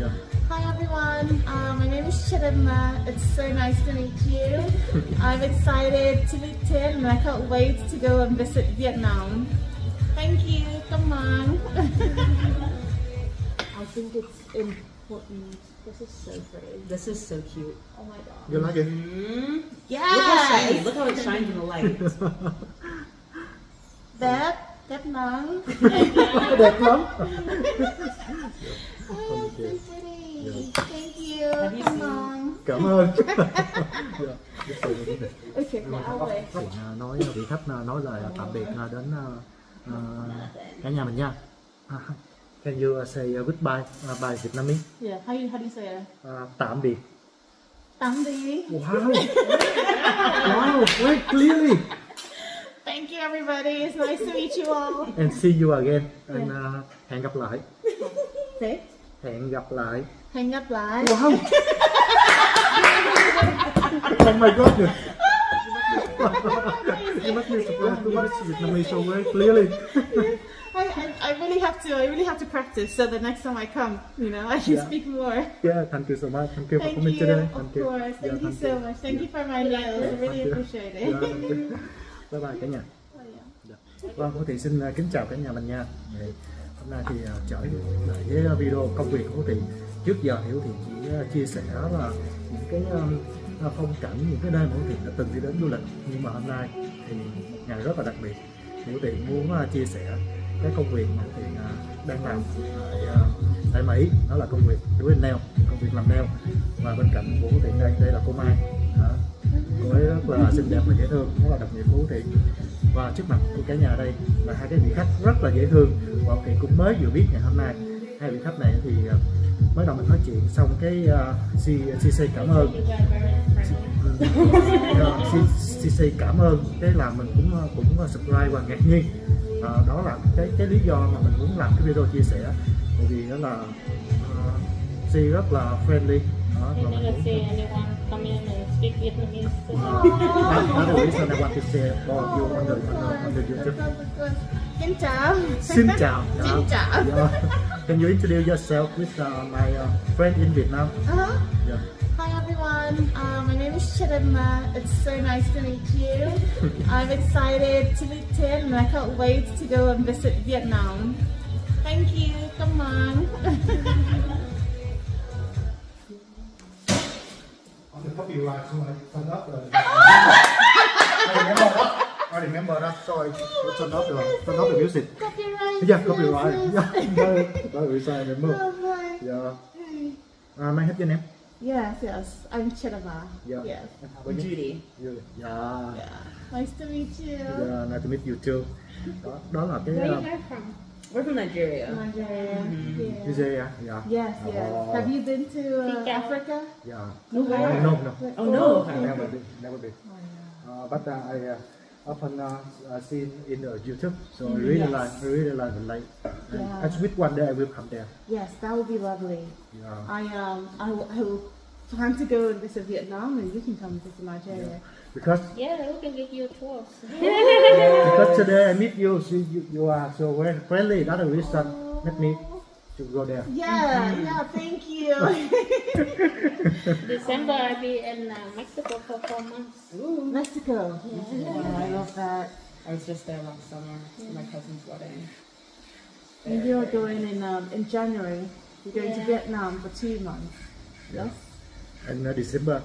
Yeah. Hi everyone, my name is Chidima. It's so nice to meet you. I'm excited to meet Tiền and I can't wait to go and visit Vietnam. Thank you, come on. I think it's important. This is so pretty. This is so cute. Oh my god. You like it? Yeah. Look how shiny. Look how it shines in the light. Đẹp nắng. Đẹp lắm. Oh, so pretty. Yeah. Thank you. Have you Come seen- on. Cảm ơn. Okay, now I'll wait. Thiện nói vị khách nói lời tạm biệt đến cả nhà mình nha. Can you say goodbye by Vietnamese? Yeah, how do you say it? Tạm biệt. Tạm biệt. Wow. Wow, very clearly. Thank you everybody. It's nice to meet you all. And see you again. And hẹn gặp lại. Say. Hẹn gặp lại. Hẹn gặp lại. Wow. Oh my goodness. You must be surprised to see Vietnamese so very clearly. I really have to practice so the next time I come, I can speak more. Yeah, thank you so much. Thank you for Thank coming you, today. of course. Thank you so much. Thank you for my nails. I really appreciate it. Yeah, thank you. Bye bye cả nhà. Vâng, Hữu Thiện xin kính chào cả nhà mình nha. Hôm nay thì trở lại với video công việc của Hữu Thiện. Trước giờ thì Hữu Thiện chỉ chia sẻ là những cái phong cảnh, những cái nơi mà Hữu Thiện đã từng đi đến du lịch. Nhưng mà hôm nay thì một ngày rất là đặc biệt. Hữu Thiện muốn chia sẻ cái công việc mà Hữu Thiện đang làm tại Mỹ. Đó là công việc đuổi nail, công việc làm nail. Và bên cạnh của Hữu Thiện đây là cô Mai. Cô ấy rất là xinh đẹp và dễ thương, rất là đặc biệt của Hữu Thiện. Và trước mặt của cả nhà đây là hai cái vị khách rất là dễ thương và Hữu Thiện cũng mới vừa biết ngày hôm nay hai vị khách này thì mới đầu mình nói chuyện xong cái CC cảm ơn CC cảm ơn cái là mình cũng subscribe và ngạc nhiên. Đó là cái lý do mà mình muốn làm cái video chia sẻ, bởi vì đó là C rất là friendly. Let's say anyone come in and speak Vietnamese. That's the reason I want to say for you on the YouTube. Xin chào. Xin chào. Xin chào. Yeah. Can you introduce yourself with my friend in Vietnam? Yeah. Hi everyone, my name is Chidima. It's so nice to meet you. I'm excited to meet Tiền and I can't wait to go and visit Vietnam. Thank you, come on. On the copyright, so I turn up I remember that, so I turn up the music. Copyright. Yeah, copyright. Yeah, that reason I remember. Yeah. May I have your name? Yes, I'm Chidima. Yeah. Yes. Judy. Yeah. Nice to meet you. Yeah, nice to meet you too. Đó là cái Where you guys from? We're from Nigeria. Nigeria. Yeah. Nigeria. Yeah. Yes. Have you been to Africa? Yeah. No, where? No. Oh no. Never been. But I often seen in YouTube, so I really like the lake. Yeah. I wish one day I will come there. Yes, that would be lovely. Yeah. I will plan to go and visit Vietnam, and you can come visit Nigeria. Yeah. Because Yeah, we can give you a tour. because today I meet you, so you are so very friendly. That's the reason make me to go there. Yeah, thank you. December I'll be in Mexico for 4 months. Mexico. Yeah, I love that. I was just there last summer for my cousin's wedding. And you're going in January. You're going to Vietnam for 2 months. Yeah. And in December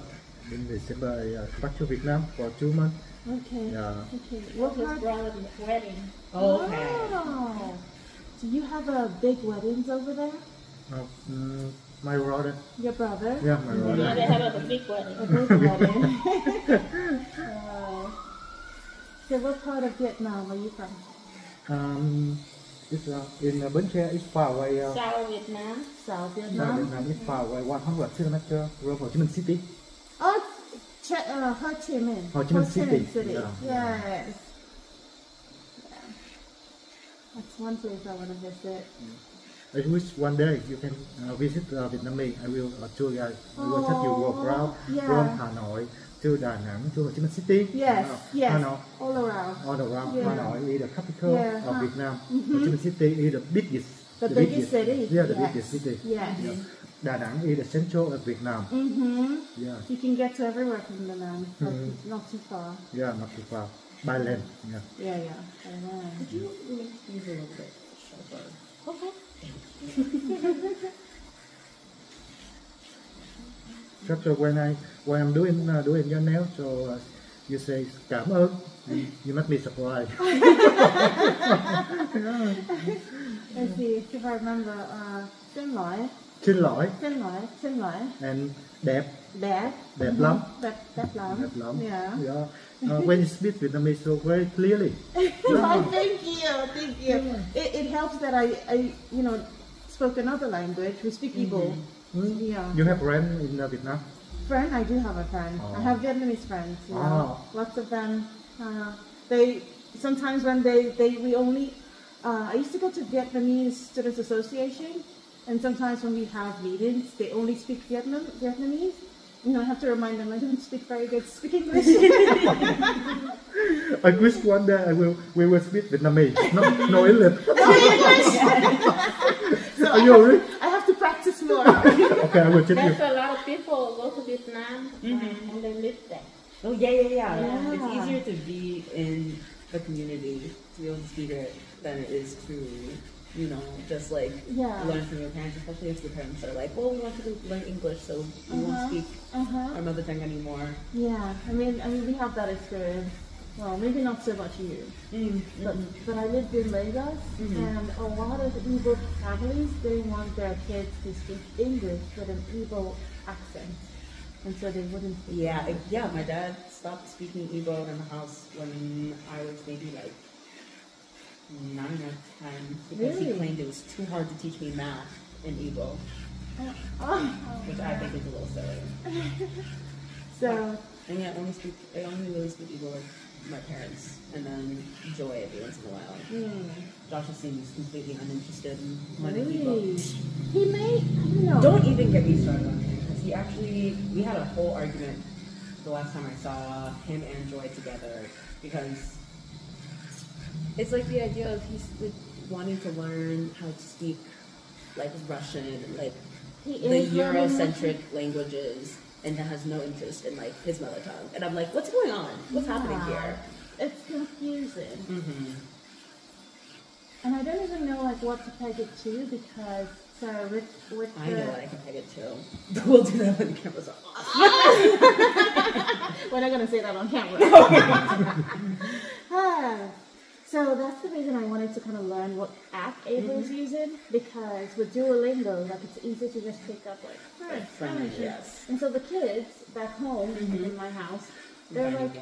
I come back to Vietnam for 2 months. Okay. Yeah. Okay. What What was part? brother's wedding? Oh, okay. Oh. So you have big weddings over there? My brother. Your brother? Yeah, my Yeah, brother. they have a big wedding. A big wedding. So what part of Vietnam are you from? It's in Bến Tre. It's far away. South Vietnam. South Vietnam Vietnam. is far away 100 kilometers from Ho Chi Minh City. Oh, Ho Chi Minh. Ho Chi Minh City. Yes. Yeah. That's one place I want to visit. I wish one day you can visit Vietnamese. I will tour guide. I will take you walk around from Hà Nội to Da Nang to Ho Chi Minh City. Yes, yes. Hanoi, All around. all around. Yeah. Hanoi is the capital Yeah. of Vietnam. Ho Chi Minh City is the biggest The biggest city. Yeah, the Yes. biggest city. Yes. Yeah. Đà Nẵng is the central of Vietnam. Yeah. You can get to everywhere from Da Nang. Like, it's not too far. Yeah, not too far. By land. Yeah. Yeah, yeah. I know. Could you make these a little bit sharper? Okay. Just when I'm doing your nails, so you say cảm ơn. You make me surprise. Let's see if I remember. Xin lỗi. Xin lỗi. Xin lỗi. Xin lỗi. And đẹp. Đẹp. Đẹp lắm. Đẹp lắm. Đẹp lắm. Yeah. Yeah. When you speak Vietnamese so very clearly. Oh, thank you. It helps that I spoke another language. We speak Igbo. Yeah. You have friends in Vietnam? Friend, I do have a friend. Oh. I have Vietnamese friends. You know? Oh. Lots of them. They sometimes when we only. I used to go to Vietnamese Students Association, and sometimes when we have meetings, they only speak Vietnamese. You know, I have to remind them I don't speak very good speak English. I wish one day we will speak Vietnamese, no English. So Are you already? I have to practice more. Okay, I will check you. There's a lot of people go to Vietnam and they live there. Oh yeah. Yeah. It's easier to be in the community to be able to speak it than it is to, just like learn from your parents, especially if the parents are like, well, we want to learn English, so we won't speak our mother tongue anymore. Yeah, I mean, we have that experience. Well, maybe not so much you, but I lived in Lagos, and a lot of Igbo families, they want their kids to speak English with an Igbo accent, and so they wouldn't speak Yeah. My dad stopped speaking Igbo in the house when I was maybe like 9 or 10 because he claimed it was too hard to teach me math in Igbo, which I think is a little silly. So, And yeah, I only really speak Igbo with my parents, and then Joy every once in a while. Joshua seems completely uninterested in learning Igbo. he may, I don't know. Don't even get me started on him, because we had a whole argument the last time I saw him and Joy together, because it's like the idea of he's like wanting to learn how to speak like Russian and like the Eurocentric languages, and has no interest in like his mother tongue. And I'm like, what's going on? What's happening here? It's confusing. And I don't even know like what to peg it to, because so with I know what I can peg it to. We'll do that when the camera's off. We're not gonna say that on camera. So that's the reason I wanted to kind of learn what app Ava's using, because with Duolingo, like it's easy to just pick up like Spanish. Yes. And so the kids back home in my house, they're like,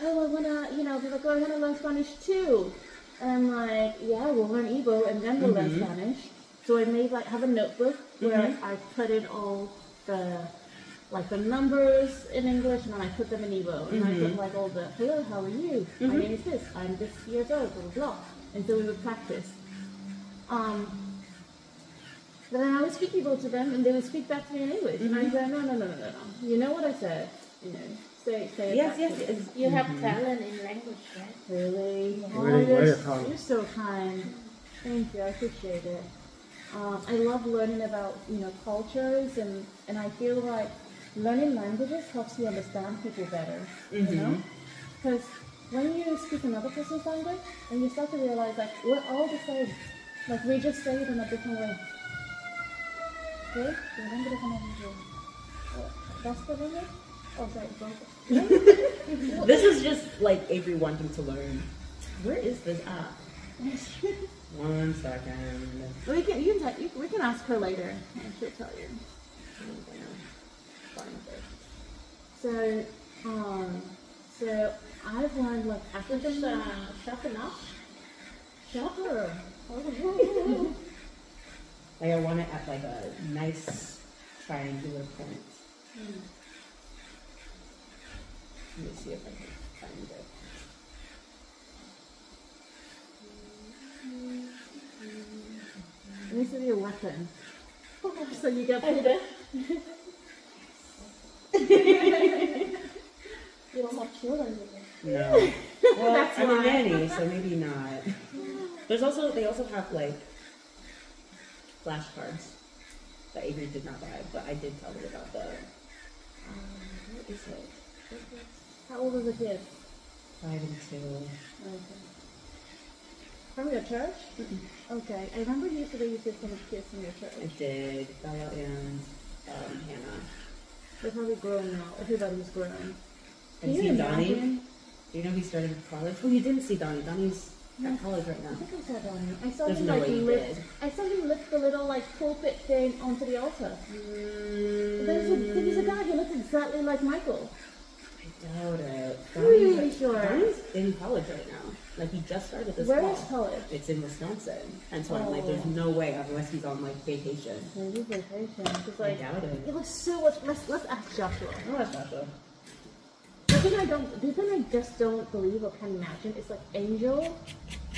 oh, I wanna, they're like, oh, I wanna learn Spanish too. And I'm like, yeah, we'll learn Igbo and then we'll learn Spanish. So I made have a notebook where I put in all the numbers in English, and then I put them in Igbo, and I put all the, hello, how are you? My name is this, I'm this years old, blah, blah, blah. And so we would practice. But then I would speak Igbo to them, and they would speak back to me in English. And I said, no. You know what I said? Say it back to me. You have talent in language, right? Really? You're so kind. Thank you, I appreciate it. I love learning about, cultures, and I feel like learning languages helps you understand people better, you know? Because when you speak another person's language, and you start to realize, we're all the same. We just say it in a different way. Okay? That's the language? Oh, sorry. This is just Avery wanting to learn. Where is this app? 1 second. We can ask her later, and she'll tell you. So I've learned African. Sharpen up. Sharper. I want it at a nice triangular point. Let me see if I can find it. It needs to be a weapon. So you get paid. You don't have children, do you? No. Well, I'm a nanny, so maybe not. They also have flashcards that Avery did not buy, but I did tell her about the. What is it? How old are the kids? 5 and 2. Okay. From your church? Okay. I remember you said you did some kids from your church. I did. Bella and Hannah. They're probably grown now. Everybody's grown. Have you seen Donnie? Do you know he started college? Oh, you didn't see Donnie. Donnie's at college right I now. think I saw Donnie. I saw There's him no way you lift. did. I saw him lift the little pulpit thing onto the altar. There's a guy who looks exactly like Michael. I doubt it. Really sure. Donnie's in college right now. Like he just started this Where fall. is college? It's in Wisconsin. And so I'm like, there's no way, otherwise he's on vacation. Maybe vacation. Just I doubt it. It looks so much. Let's ask Joshua. Oh, that's Joshua. The thing I just don't believe or can't imagine is Angel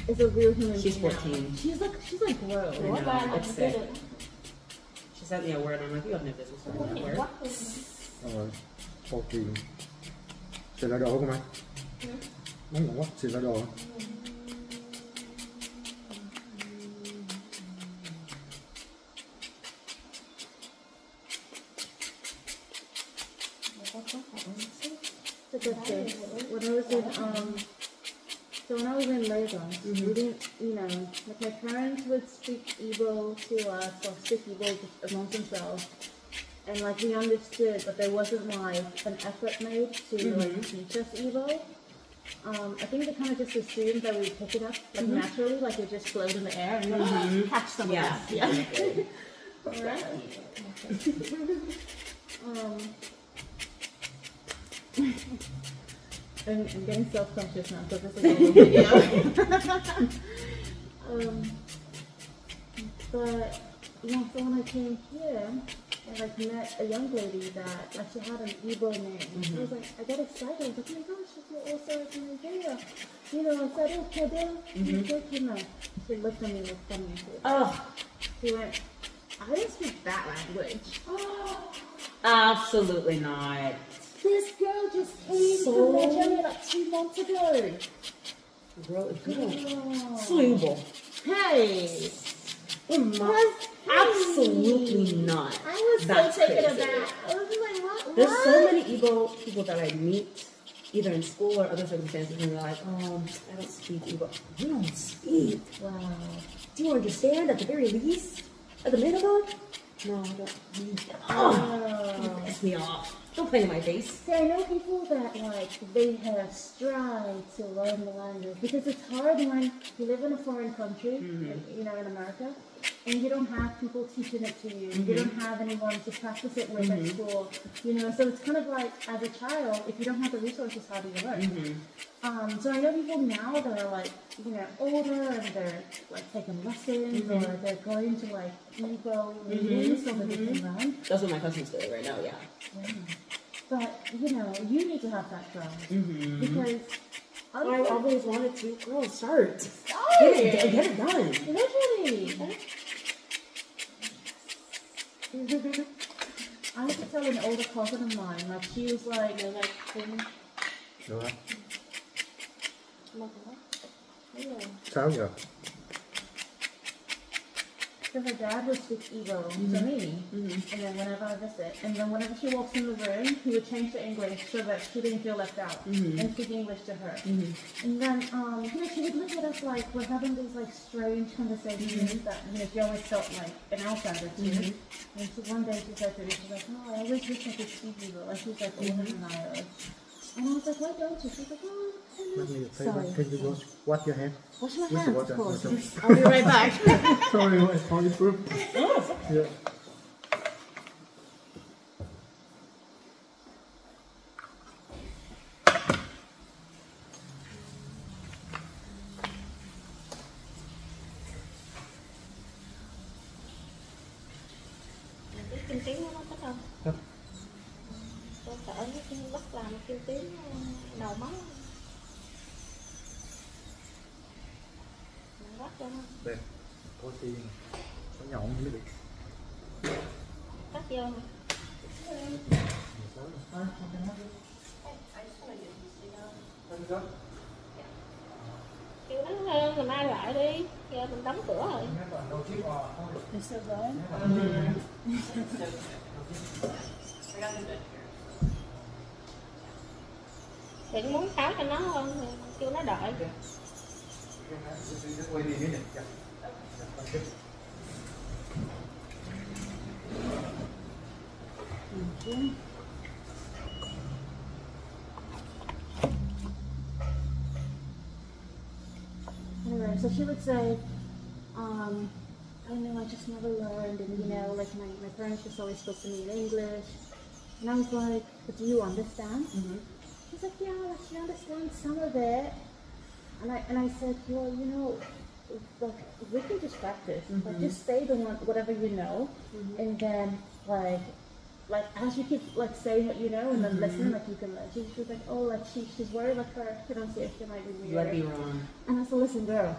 is a real human She's being. 14. She's grown. I know, it's sick. She sent me a word. I'm like, you have no business writing that word. 14 xì ra đồ không anh? Nóng ngon quá, xì ra đồ. It's a good thing. When I was in Lagos, we didn't, my parents would speak Igbo to us or speak Igbo amongst themselves. And we understood, but there wasn't an effort made to teach us Igbo. I think they kind of just assumed that we'd pick it up naturally, it just float in the air and catch some of that. Yeah. Alright. I'm getting self-conscious now because this is a video. But yeah, so when I came here, I met a young lady that she had an Igbo name. I was I got excited. I was like, oh my gosh, you're also from Nigeria. I said, oh, Kedu. She looked at me with funny face. Oh. She went, I don't speak that language. Absolutely not. This girl just came from Nigeria 2 months ago. Sluble. Hey. Absolutely not. I was That's so taken crazy. aback. I was like, what? There's so many Igbo people that I meet, either in school or other circumstances, and they're like, I don't speak Igbo. You don't speak? Wow. Do you understand at the very least? At the minimum? No, I don't. Oh, piss me off. Don't play in my face. See, I know people that they have strive to learn the language because it's hard when you live in a foreign country, in America, and you don't have people teaching it to you. You don't have anyone to practice it with at school. So it's kind of as a child, if you don't have the resources, how do you learn? So I know people now that are older and they're taking lessons or they're going to Igbo meetings so that they can learn. That's what my cousin's doing right now, yeah. But you need to have that drive because I always wanted to. Girl, start. Get it done. Literally. I had to tell an older cousin of mine, she was Được hả? Sao giờ? So her dad would speak Igbo to me, and then whenever I visit, and then whenever she walks in the room, he would change to English so that she didn't feel left out, and speak English to her. And then, she would look at us we're having these strange conversations that she always felt an outsider too. And so one day she said to me, she's like, oh, I always wish I could speak Igbo. She's older than I was. And I was like, why don't you? She's like, oh, sorry. Can you go wash your hand? Wash my With the hands, water. of course. I'll be right back. Sorry, it's only proof. Yeah. Kim Tiến nó có không? Không. Tôi sợ nó bắt làm Kim Tiến đầu máu. Mình bắt cho nó. Đây, có tiền, có nhọn mới được. Cắt vô hả? Kêu nó ngày mai lại đi, giờ mình đóng cửa rồi. They're so good. Thiện muốn kháo cho nó không? Kêu nó đợi. Anyway, so she would say, I know, I just never learned, and you know, like my parents just always spoke to me in English. And I was like, but do you understand? She's like, yeah, like she understands some of it. And I said, well, you know, like we can just practice. Like just say the one, whatever you know, and then like as you keep like saying what you know, and then listen, like you can learn. She was like, oh, like she's worried like her pronunciation might be weird. You might be wrong. And I said, listen, girl.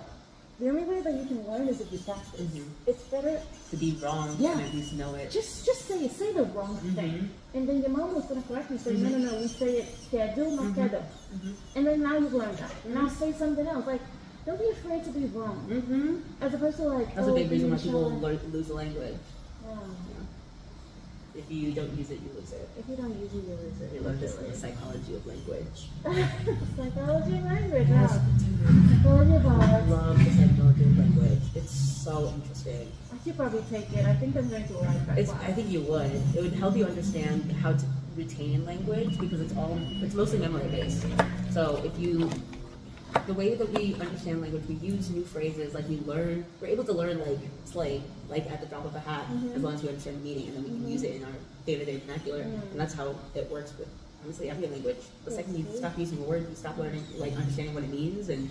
The only way that you can learn is if you practice. It's better to be wrong and at least know it. Just say the wrong thing. And then your mom was going to correct me, say, no, we say it quedo, not quedo. And then now you've learned that. Now say something else. Like, don't be afraid to be wrong. As opposed to like, that's a big reason why people lose a language. Yeah. If you don't use it, you lose it. If you don't use it, you lose it. You learn just the psychology of language. Psychology of language, yeah. Psychology of I art. love the psychology of language. It's so interesting. I should probably take it. I think I'm going to like that. I think you would. It would help you understand how to retain language because it's mostly memory based. So if you, the way that we understand language, we use new phrases, like we're able to learn like slang, like at the drop of a hat, as long as we understand the meaning, and then we can use it in our day-to-day vernacular, and that's how it works with honestly every language. The second you stop using a word, you stop learning, like understanding what it means, and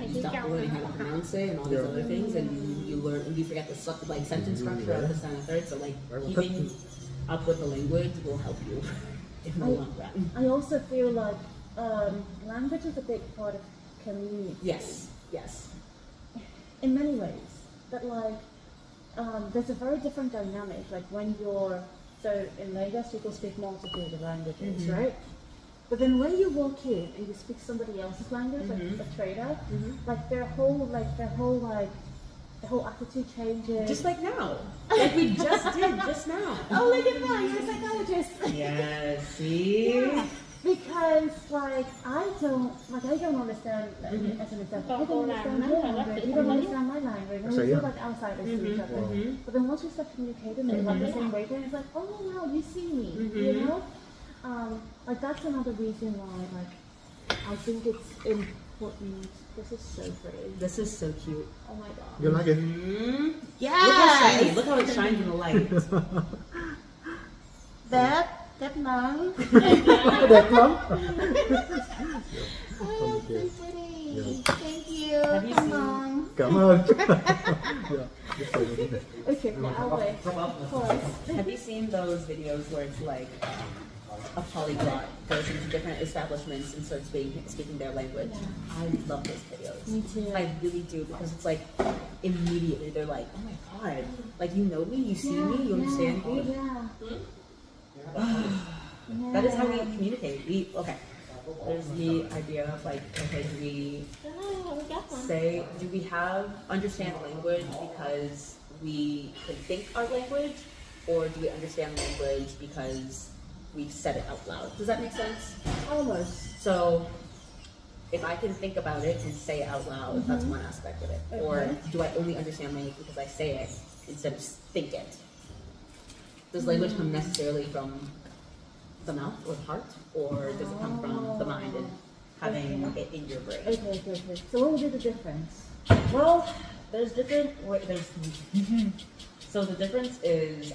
you stop learning how to pronounce it and all these other things, and you forget the like sentence structure of the second and third. So like keeping up with the language will help you in the long run. I also feel like language is a big part of community. Yes. In many ways, but like there's a very different dynamic. Like when you're in Lagos, people speak multitude of languages, right? But then when you walk in and you speak somebody else's language, like a trader, like their whole attitude changes. Just like now, like we just did just now. Oh, look at that! You're a psychologist. Yes. See. Yeah. Because I don't understand as an example. I don't understand your language. You don't understand my language. And we feel like outsiders to each other. But then once we start communicating in like the same way, then it's like, oh wow, you see me, you know? Like that's another reason why I think it's important. This is so pretty. This is so cute. Oh my god. You like it? Yeah. Look how it shines in the light. Đẹp lắm. Đẹp lắm. Oh, so pretty. Thank you. Come on. Cảm ơn. Okay, now wait. Of course. Have you seen those videos where it's like a polyglot goes into different establishments and starts speaking their language? Yeah. I love those videos. Me too. I really do, because it's like immediately they're like, oh my god, like you know me, you see me, you understand me. That is how we communicate. There's the idea of like, okay, do we understand language because we can think our language, or do we understand language because we've said it out loud? Does that make sense? Almost. So if I can think about it and say it out loud, that's one aspect of it. Okay. Or do I only understand language because I say it instead of think it? Does language come necessarily from the mouth or the heart, or does it come from the mind and having it in your brain? Okay. So what would be the difference? Well, there's different. So the difference is,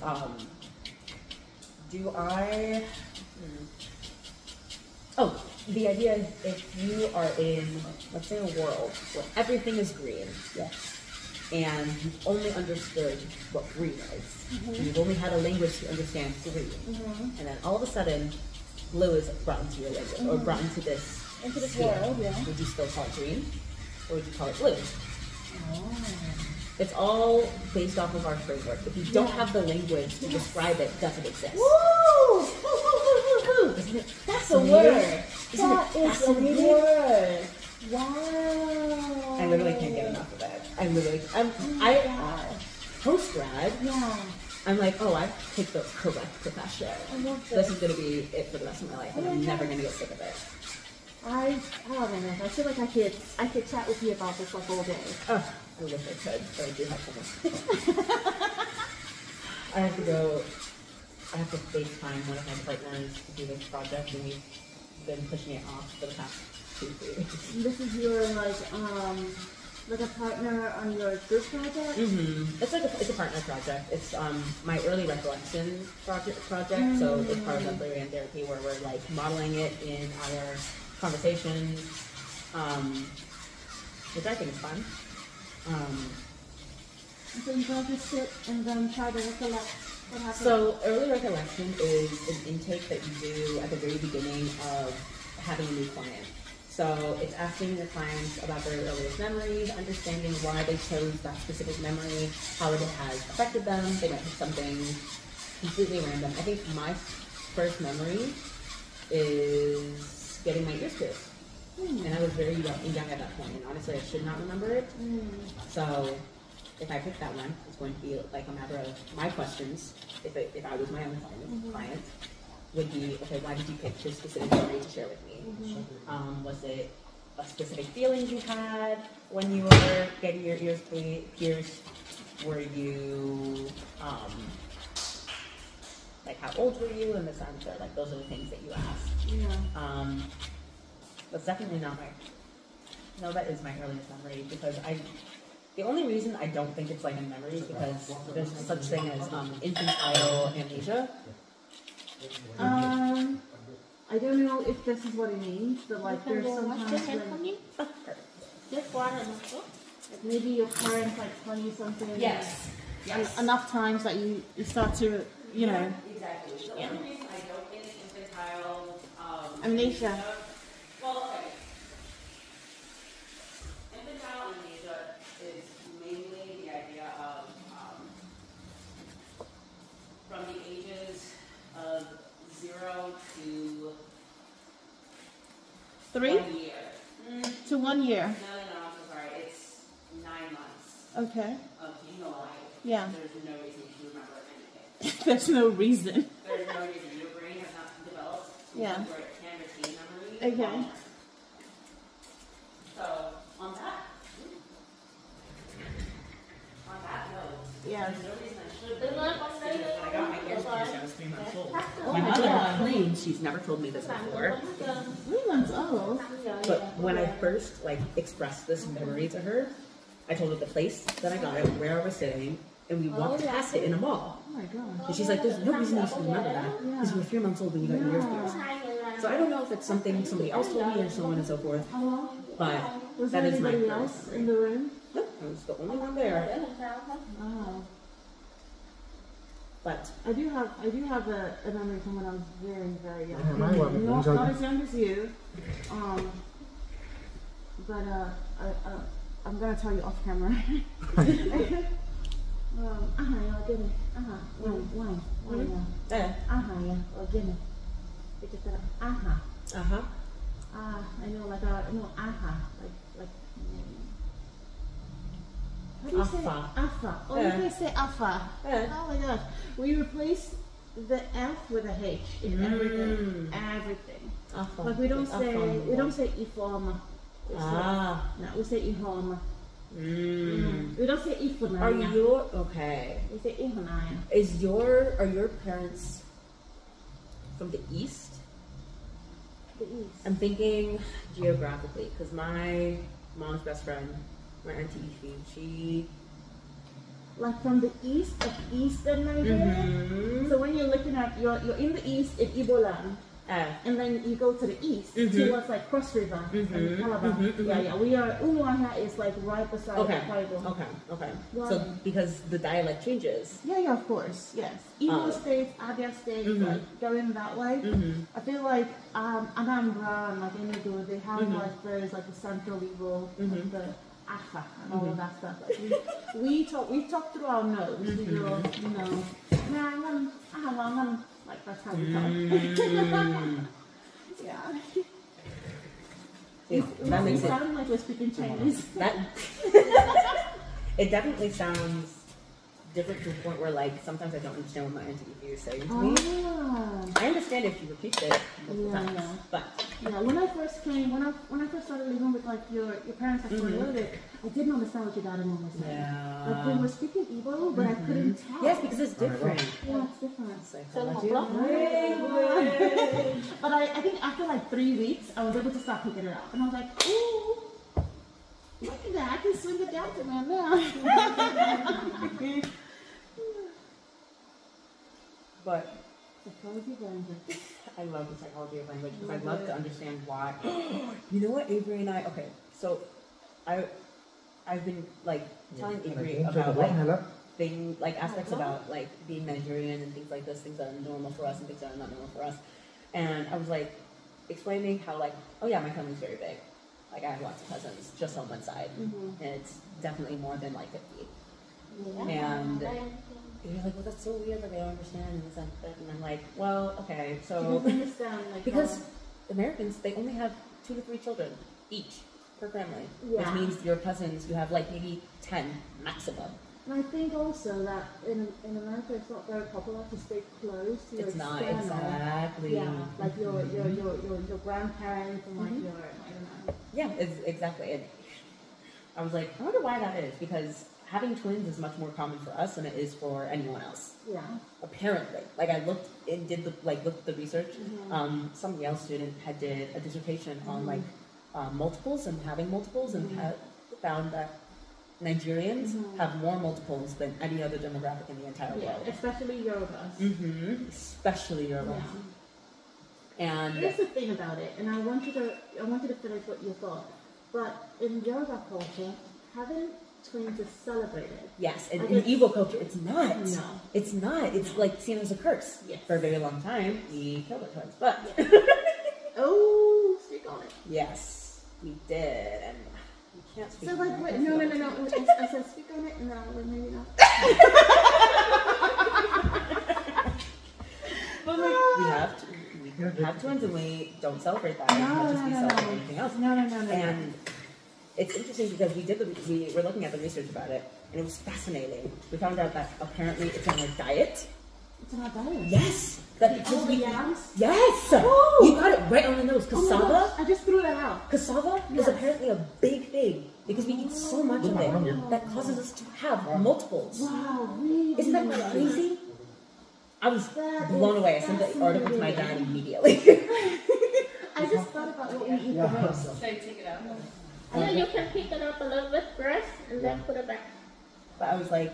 the idea is if you are in, let's say, a world where everything is green. Yes. And you've only understood what green is. And you've only had a language to understand green. And then all of a sudden, blue is brought into your language, or brought into this world. Yeah. Would you still call it green, or would you call it blue? Oh. It's all based off of our framework. If you don't have the language to describe it, it doesn't exist. Woo! Isn't it? That's a word. Isn't it fascinating? Word. Wow. I literally can't get enough of it. Post grad. Yeah. I'm like, oh, I picked the correct profession. This is gonna be it for the rest of my life, and I'm never gonna get sick of it. I don't know. I feel like I could chat with you about this like all day. Oh, I wish I could, but I do have something. I have to FaceTime one of my partners to do this project, and we've been pushing it off for the past 2-3 weeks. This is your like a partner on your group project? Mm-hmm. It's a partner project. It's my early recollection project. So it's part of the brand therapy where we're like modeling it in our conversations, which I think is fun. So you're going to sit and then try to recollect what happened? So early recollection is an intake that you do at the very beginning of having a new client. So it's asking your clients about their earliest memories, understanding why they chose that specific memory, how it has affected them. They might have something completely random. I think my first memory is getting my ears pierced. And I was very young at that point, and honestly I should not remember it. So if I pick that one, it's going to be like a matter of my questions, if I was my own client, would be, okay, why did you pick this specific memory to share with me? Was it a specific feeling you had when you were getting your ears pierced? Were you, like how old were you in the sense that like those are the things that you asked? Yeah. That's definitely not that is my earliest memory, because the only reason I don't think it's like a memory is because there's such thing as infantile amnesia. I don't know if this is what it means, but like there's sometimes when like maybe your parents like tell you something. Yes. Enough times that you start to, you know. Exactly. The only reason I don't think infantile amnesia. Well, okay. Infantile amnesia is mainly the idea of from the ages of 0 to 3 1 year. to 1 year. No, I'm so sorry. It's 9 months Okay. of being alive. Yeah. There's no reason to remember anything. There's no reason. There's no reason. Your brain has not developed Yeah. where it can retain memory. Okay. So on that note, Yeah. there's no reason I should. I got my ears pierced. I was 3 months old. Oh My my mother God. claims she's never told me this before, 3 months old. but when I first like expressed this memory to her, I told her the place that I got it, where I was sitting, and we walked past it in a mall. Oh my God. And she's like, "There's no reason you should remember that because you were 3 months old when you got your ears pierced." So I don't know if it's something somebody else told me or so on and so forth, but Was that there is my anybody first else in the room? Nope, I was the only one there. Oh. But I do have a memory from when I was very, very young. Yeah, mine wasn't. Not as young as you. But I'm gonna tell you off camera. Gini. Wine. Gini. I know like like. How do you say Afa. Afa? Oh, you guys say Afa. Oh my gosh. We replace the F with a H in everything. Everything. Afa. Like we don't say Ifoma. No, we say Ihoma. We don't say Ifonaya. Are you okay? We say Ihonaya. Are your parents from the east? The East. I'm thinking geographically because my mom's best friend, my auntie Ify, she Like from the east of Eastern Nigeria. So when you're looking at you're in the east in Igbo land. And then you go to the east towards like Cross River and Calabar. Yeah. We are Umuahia is like right beside Kaibo. Okay. Right. So because the dialect changes. Yeah, of course, yes. Imo State, Abia State, like going that way. I feel like Anambra and like Enugu, they have like those like the Central Igbo, like the Afa and all of that stuff. Like we talk through our nose. We go, you know, like that's how we talk. Yeah. That makes it sound like we're speaking Chinese. That it definitely sounds different to the point where, like, sometimes I don't understand what my auntie is saying to me. I understand if you repeat it multiple times, but when I first came, when I first started living with like your parents for a little bit, I didn't understand what your dad and mom were saying. yeah, Like they were speaking Igbo, but I couldn't tell. yes, because it's different. Yeah, it's different. It's like, But I think after like 3 weeks, I was able to start picking it up, and I was like, ooh, look at that! I can swing it down to man now. but Psychology of language. I love the psychology of language because I love to understand why. You know what, Avery and I? Okay, so I've been like telling Avery about like aspects about like being Nigerian and things like this, things that are normal for us and things that are not normal for us. And I was like explaining how like, oh yeah, my family's very big. Like I have lots of cousins just on one side, and it's definitely more than like 50. And you're like, well, that's so weird. Like I don't understand and this and that. And I'm like, well, okay, so You don't understand, like, because Americans, they only have 2 to 3 children each per family, which means your cousins, you have like maybe 10 maximum. And I think also that in America it's not very popular to stay close to your It's not external. exactly. Yeah, like your grandparents and like your, I don't know. Yeah, it's exactly. And I was like, I wonder why that is, because having twins is much more common for us than it is for anyone else. Yeah. Apparently, like I looked and did looked at the research. Some Yale student did a dissertation on like multiples and having multiples, and found that Nigerians have more multiples than any other demographic in the entire world. Especially Yorubas. Especially Yorubas. Yeah. And here's the thing about it, and I want you to finish what you thought. But in Yoruba culture, having twins is celebrated. yes, in Igbo culture, it's not. No. It's not. It's like seen as a curse. Yes. For a very long time, we killed our twins. But Oh, speak on it. yes, we did, and we can't speak. So like, wait, no. I said speak on it, and then maybe not. But like, we have twins, and we don't celebrate that as much as we celebrate anything else. No. And it's interesting because we were looking at the research about it, and it was fascinating. We found out that apparently it's on our diet. It's on our diet. Yes. That because we yams? Yes. Oh. You got it right on the nose. Cassava. I just threw that out. Cassava is apparently a big thing because we eat so much of it that causes us to have multiples. Wow, really? Isn't that crazy? I was blown away. I sent the article to my dad immediately. I just thought about what we eat the most. So you take it out. No, you can pick it up a little bit first and then put it back. But I was like,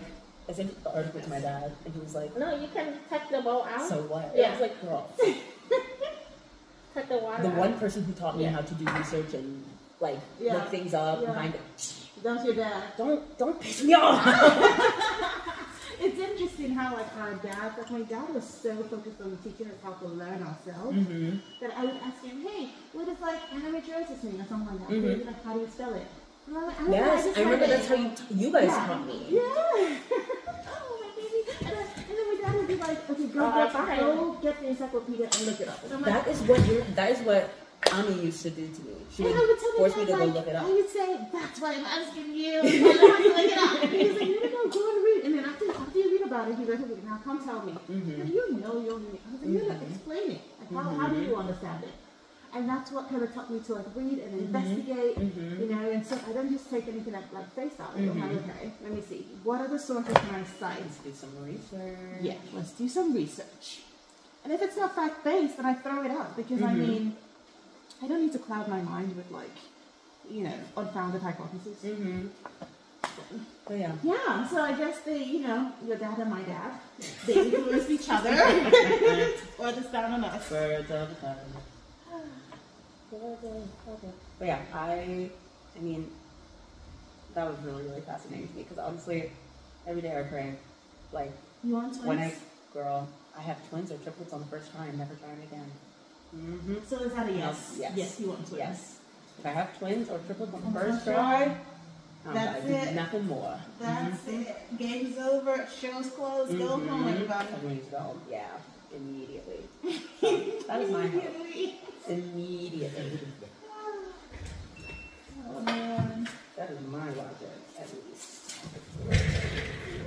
I sent the article to my dad, and he was like, No, you can take the bowl out. so what? Yeah. I was like, girl. Take the water The out. one person who taught me how to do research and like look things up and find it. That's your dad. Don't piss me off. It's interesting how like our dad, like my dad was so focused on teaching us how to learn ourselves that I would ask him, hey, what is like amateursis mean or something like that? He'd be like, how do you spell it? And I'm like, I don't know, Yes, just I remember read that's how you guys taught me. Yeah. Oh my baby. And then my dad would be like, okay, go get the encyclopedia and look it up. And I'm like, that is what Ami used to do to me. She would and I would tell force my me to dad, go like, look it up. I would say, that's why I'm asking you. I know how to look it up. And he's like, no, go and read. And then after you read about it, he goes, okay, now come tell me. But you know you'll read. I was like, no, explain it. Like, how do you understand it? And that's what kind of taught me to like read and investigate, you know, and so I don't just take anything at like face value. Okay, let me see. What are the sources can I cite? Let's do some research. Yeah, let's do some research. And if it's not fact-based, then I throw it out because I mean, I don't need to cloud my mind with like, you know, unfounded hypotheses. So yeah. Yeah, so I guess your dad and my dad, they influenced each other. Or just down on us. Birds of a feather. But yeah, I mean, that was really, really fascinating to me because honestly, every day I pray, like, you want twins? when I have twins or triplets on the first try, I'm never trying again. So is that a yes? Yes. Yes, you want twins. Yes. If I have twins or triplets on the first try, That's I do it. nothing more. That's it. Game's over. Show's closed. Go home, everybody. Everyone needs to go home. Yeah, immediately. That is my hope. Immediately. watch it at least.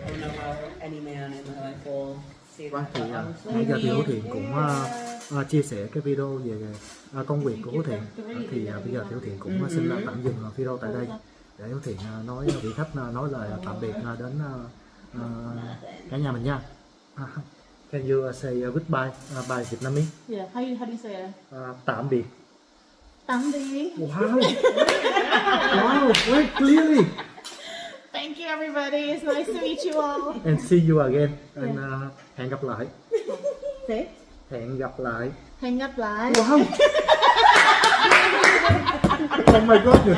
I don't know how any man in my life will say Vâng, that. thì but nãy giờ thì Hữu Thiện honestly, cũng chia sẻ cái video về công việc của Hữu Thiện. Thì bây giờ Hữu Thiện cũng xin tạm dừng video tại đây để Hữu Thiện nói vị khách nói lời tạm biệt đến cả nhà mình nha. Can you say goodbye by Vietnamese? Yeah, how do you say it? Tạm biệt. Tạm biệt. Wow, wow, very clearly. Thank you everybody. It's nice to meet you all. And see you again. And hẹn gặp lại. Thế? Hẹn gặp lại. Hẹn gặp lại. Wow. Oh my God.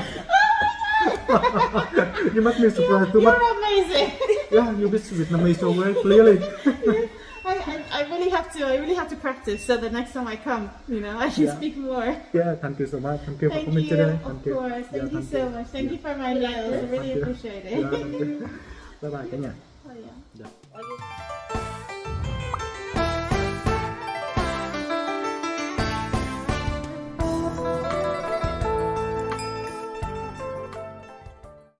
You must be surprised too much. You're amazing. Yeah, you speak Vietnamese so very clearly. I really have to practice so the next time I come, you know, I can speak more. Yeah, thank you so much. Thank you for Thank coming you, today. of course. Thank you so much. Thank you for my nails. I really appreciate it. Yeah, thank you. Bye bye cả nhà. Oh, yeah. Yeah.